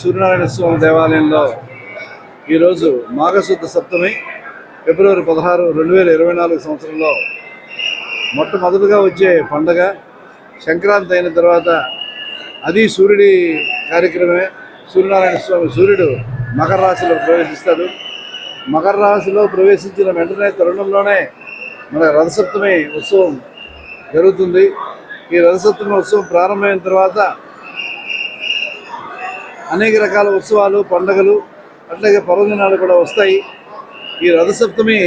సూర్యనారాయణ స్వామి దేవాలయంలో ఈరోజు మాఘశుద్ధ సప్తమి ఫిబ్రవరి 16, 2024 సంవత్సరంలో మొట్టమొదటిగా వచ్చే పండగ సంక్రాంతి అయిన తర్వాత అది సూర్యుడి కార్యక్రమమే. సూర్యనారాయణ స్వామి సూర్యుడు మకర రాశిలో ప్రవేశిస్తాడు. మకర రాశిలో ప్రవేశించిన వెంటనే తరుణంలోనే మన రథసప్తమి ఉత్సవం జరుగుతుంది. ఈ రథసప్తమి ఉత్సవం ప్రారంభమైన తర్వాత అనేక రకాల ఉత్సవాలు, పండుగలు, అట్లాగే పర్వదినాలు కూడా వస్తాయి. ఈ రథసప్తమి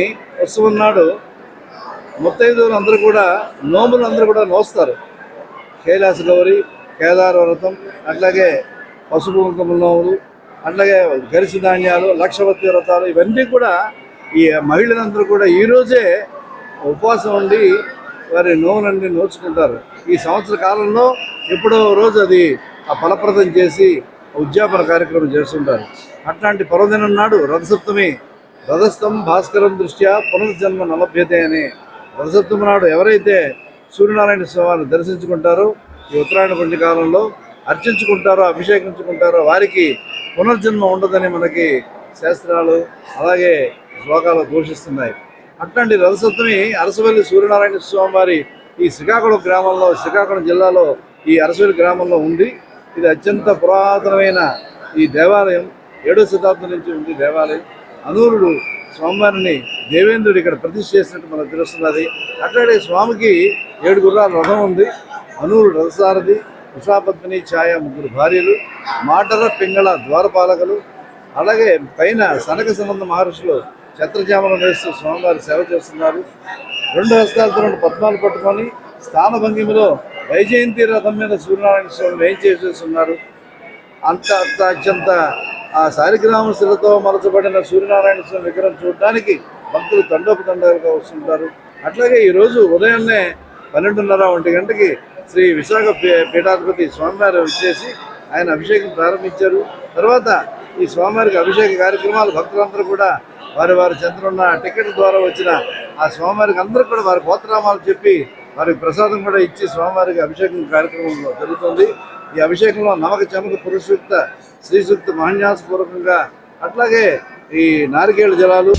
ఉత్సవం నాడు ముత్తైదువులు అందరూ కూడా నోములు కూడా నోస్తారు. కైలాస గౌరి, కేదార వ్రతం, అట్లాగే పసుపు కుంకుమ నోములు, అట్లాగే గరిసి ధాన్యాలు, లక్షవతి వ్రతాలు, ఇవన్నీ కూడా ఈ మహిళలందరూ కూడా ఈరోజే ఉపవాసం ఉండి వారి నోములన్నీ నోచుకుంటారు. ఈ సంవత్సర కాలంలో ఎప్పుడో రోజు అది ఆ ఫలప్రదం చేసి ఉద్యాపన కార్యక్రమం చేస్తుంటారు. అట్లాంటి పర్వదినం నాడు రథసప్తమి రథస్థం భాస్కరం దృష్ట్యా పునర్జన్మ నలభ్యతే అనే రథసప్తమి నాడు ఎవరైతే సూర్యనారాయణ స్వామిని దర్శించుకుంటారో, ఈ ఉత్తరాయణ పుణ్యకాలంలో అర్చించుకుంటారో, అభిషేకించుకుంటారో వారికి పునర్జన్మ ఉండదని మనకి శాస్త్రాలు అలాగే శ్లోకాలు ఘోషిస్తున్నాయి. అట్లాంటి రథసప్తమి అరసవల్లి సూర్యనారాయణ స్వామి వారి ఈ శ్రీకాకుళం గ్రామంలో, శ్రీకాకుళం జిల్లాలో ఈ అరసవల్లి గ్రామంలో ఉంది. ఇది అత్యంత పురాతనమైన ఈ దేవాలయం. 7వ శతాబ్దం నుంచి ఉంది దేవాలయం. అనూరుడు స్వామివారిని దేవేంద్రుడు ఇక్కడ ప్రతిష్ఠ చేసినట్టు మనకు తెలుస్తున్నది. అట్లాగే స్వామికి 7 గుర్రాల రథం ఉంది. అనూరుడు రథసారథి, ఉషాపద్మిని ఛాయ 3 భార్యలు, మాటల పింగళ ద్వారపాలకులు, అలాగే పైన సనక సనంద మహర్షులు ఛత్రజామలు వేస్తూ స్వామివారి సేవ చేస్తున్నారు. 2 హస్తాలతో 2 పద్మాలు పట్టుకొని స్థానభంగిమలో వైజయంతి రథం మీద సూర్యనారాయణ స్వామి వేయించేస్తున్నారు. అత్యంత ఆ శాలిగ్రామశిలతో మలచబడిన సూర్యనారాయణ స్వామి విగ్రహం చూడడానికి భక్తులు తండోపతండాలుగా వస్తుంటారు. అట్లాగే ఈరోజు ఉదయాన్నే 12:30 గంటకి శ్రీ విశాఖ పీఠాధిపతి స్వామివారు వచ్చేసి ఆయన అభిషేకం ప్రారంభించారు. తర్వాత ఈ స్వామివారికి అభిషేక కార్యక్రమాలు భక్తులందరూ కూడా వారి వారి చెంతనున్న టికెట్ ద్వారా వచ్చిన ఆ స్వామివారికి అందరూ కూడా వారి గోత్రనామాలు చెప్పి వారికి ప్రసాదం కూడా ఇచ్చి స్వామివారికి అభిషేకం కార్యక్రమంలో జరుగుతుంది. ఈ అభిషేకంలో నమక చమక పురుషూక్త శ్రీ సూక్త మహాన్యాసపూర్వకంగా, అట్లాగే ఈ నారికేళ జలాలు